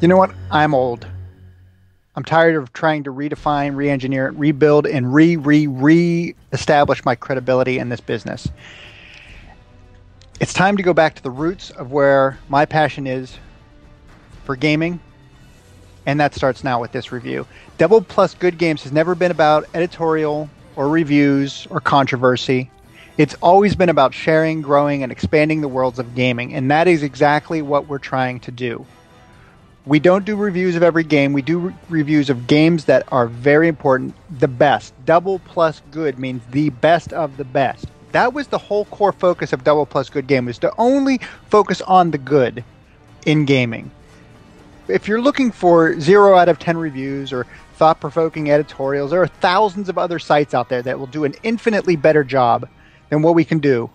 You know what? I'm old. I'm tired of trying to redefine, re-engineer, rebuild, and re-establish my credibility in this business. It's time to go back to the roots of where my passion is for gaming, and that starts now with this review. Double Plus Good Games has never been about editorial or reviews or controversy. It's always been about sharing, growing, and expanding the worlds of gaming, and that is exactly what we're trying to do. We don't do reviews of every game. We do reviews of games that are very important, the best. Double Plus Good means the best of the best. That was the whole core focus of Double Plus Good Game, was to only focus on the good in gaming. If you're looking for 0 out of 10 reviews or thought-provoking editorials, there are thousands of other sites out there that will do an infinitely better job than what we can do.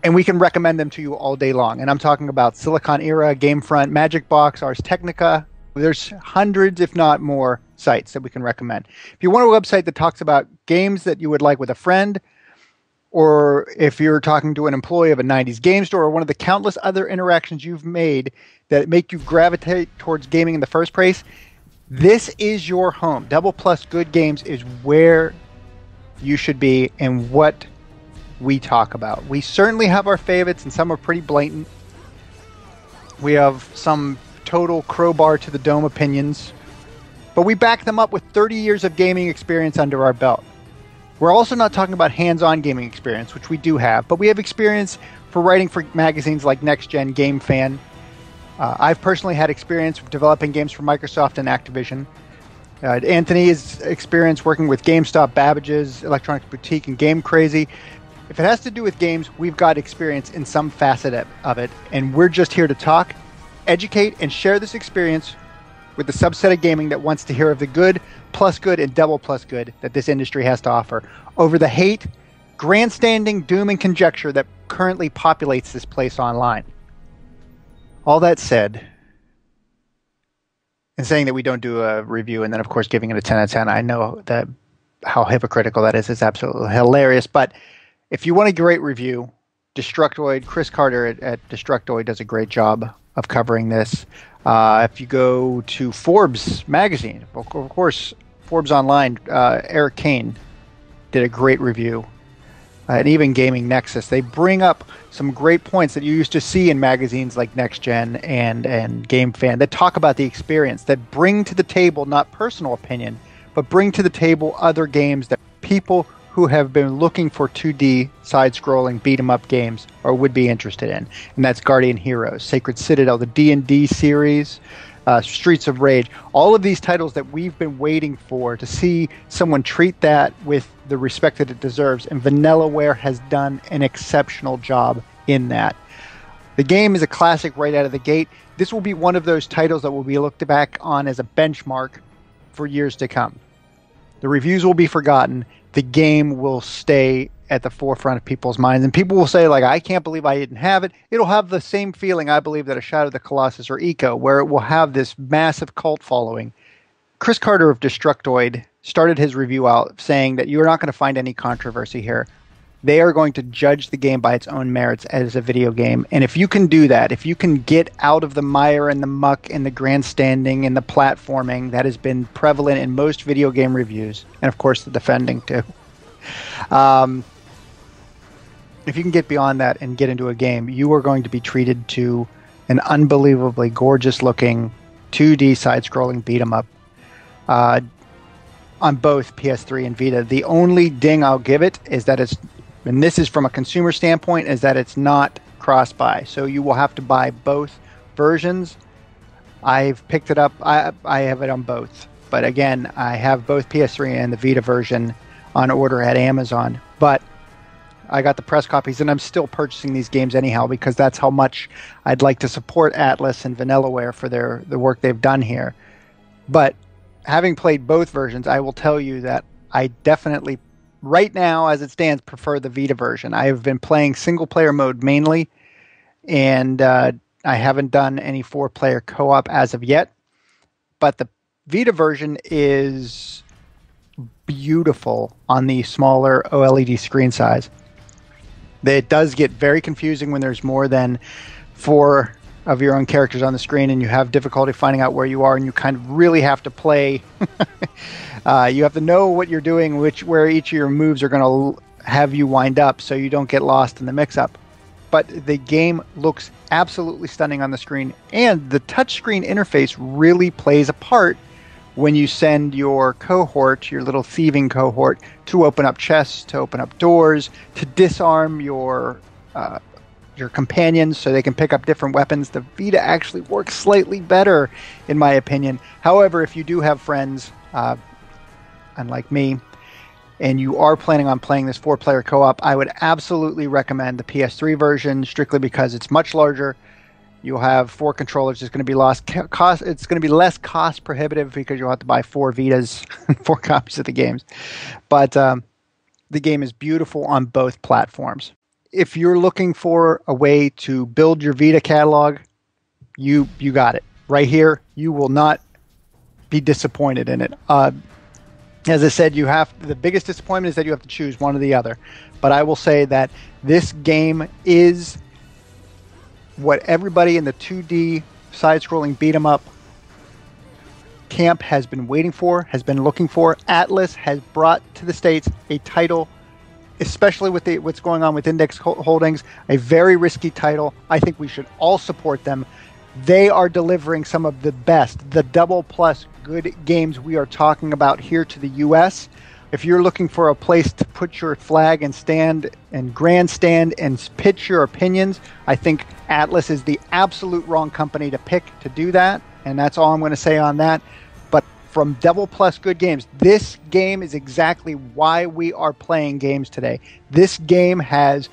And we can recommend them to you all day long. And I'm talking about Silicon Era, Gamefront, Magic Box, Ars Technica. There's hundreds, if not more, sites that we can recommend. If you want a website that talks about games that you would like with a friend, or if you're talking to an employee of a 90s game store, or one of the countless other interactions you've made that make you gravitate towards gaming in the first place, this is your home. Double Plus Good Games is where you should be and what we talk about. We certainly have our favorites, and some are pretty blatant. We have some total crowbar to the dome opinions, but we back them up with 30 years of gaming experience under our belt. We're also not talking about hands-on gaming experience, which we do have, but we have experience for writing for magazines like Next Gen, Game Fan. I've personally had experience developing games for Microsoft and Activision. Anthony has experience working with GameStop, Babbage's, Electronics Boutique, and Game Crazy. If it has to do with games, we've got experience in some facet of it, and we're just here to talk, educate, and share this experience with the subset of gaming that wants to hear of the good, plus good, and double plus good that this industry has to offer, over the hate, grandstanding, doom, and conjecture that currently populates this place online. All that said, and saying that we don't do a review and then, of course, giving it a 10 out of 10, I know that how hypocritical that is. It's absolutely hilarious, but if you want a great review, Destructoid, Chris Carter at Destructoid does a great job of covering this. If you go to Forbes magazine, of course, Forbes Online, Eric Kane did a great review. And even Gaming Nexus, they bring up some great points that you used to see in magazines like Next Gen and Game Fan that talk about the experience, that bring to the table not personal opinion, but bring to the table other games that people who have been looking for 2D side-scrolling beat-em-up games or would be interested in. And that's Guardian Heroes, Sacred Citadel, the D&D series, Streets of Rage, all of these titles that we've been waiting for to see someone treat that with the respect that it deserves. And Vanillaware has done an exceptional job in that. The game is a classic right out of the gate. This will be one of those titles that will be looked back on as a benchmark for years to come. The reviews will be forgotten. The game will stay at the forefront of people's minds. And people will say, like, I can't believe I didn't have it. It'll have the same feeling, I believe, that a Shadow of the Colossus or Eco, where it will have this massive cult following. Chris Carter of Destructoid started his review out saying that you're not going to find any controversy here. They are going to judge the game by its own merits as a video game. And if you can do that, if you can get out of the mire and the muck and the grandstanding and the platforming that has been prevalent in most video game reviews, and of course the defending too, if you can get beyond that and get into a game, you are going to be treated to an unbelievably gorgeous looking 2D side-scrolling beat-em-up on both PS3 and Vita. The only ding I'll give it is that it's, and this is from a consumer standpoint, is that it's not cross-buy. So you will have to buy both versions. I've picked it up. I have it on both. But again, I have both PS3 and the Vita version on order at Amazon. But I got the press copies, and I'm still purchasing these games anyhow because that's how much I'd like to support Atlus and Vanillaware for the work they've done here. But having played both versions, I will tell you that I definitely, right now as it stands, prefer the Vita version. I have been playing single-player mode mainly, and I haven't done any 4-player co-op as of yet. But the Vita version is beautiful on the smaller OLED screen size. It does get very confusing when there's more than 4 of your own characters on the screen, and you have difficulty finding out where you are, and you kind of really have to play. You have to know what you're doing, where each of your moves are going to have you wind up, so you don't get lost in the mix-up. But the game looks absolutely stunning on the screen, and the touchscreen interface really plays a part when you send your cohort, your little thieving cohort, to open up chests, to open up doors, to disarm your companions so they can pick up different weapons. The Vita actually works slightly better, in my opinion. However, if you do have friends, unlike me, and you are planning on playing this 4-player co-op, I would absolutely recommend the PS3 version, strictly because it's much larger. You'll have 4 controllers. It's going to be It's going to be less cost prohibitive because you'll have to buy 4 Vitas, 4 copies of the games. But the game is beautiful on both platforms. If you're looking for a way to build your Vita catalog, you got it right here. You will not be disappointed in it. As I said, the biggest disappointment is that you have to choose one or the other. But I will say that this game is what everybody in the 2D side-scrolling beat-em-up camp has been waiting for, has been looking for. Atlus has brought to the States a title, especially with what's going on with Index Holdings, a very risky title. I think we should all support them. They are delivering some of the best, the double plus good games we are talking about here to the U.S. If you're looking for a place to put your flag and stand and grandstand and pitch your opinions, I think Atlus is the absolute wrong company to pick to do that. And that's all I'm going to say on that. But from double plus good games, this game is exactly why we are playing games today. This game has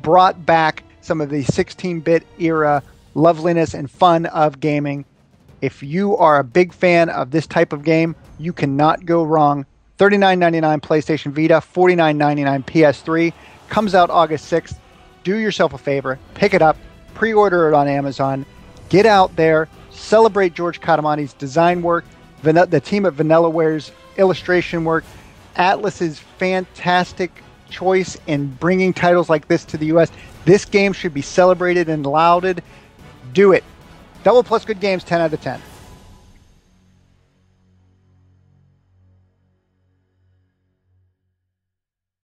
brought back some of the 16-bit era loveliness and fun of gaming. If you are a big fan of this type of game, you cannot go wrong. $39.99 PlayStation Vita, $49.99 PS3. Comes out August 6th. Do yourself a favor. Pick it up. Pre-order it on Amazon. Get out there. Celebrate George Cadamonti's design work. The team at Vanillaware's illustration work. Atlus's fantastic choice in bringing titles like this to the U.S. This game should be celebrated and lauded. Do it. Double plus good games, 10 out of 10.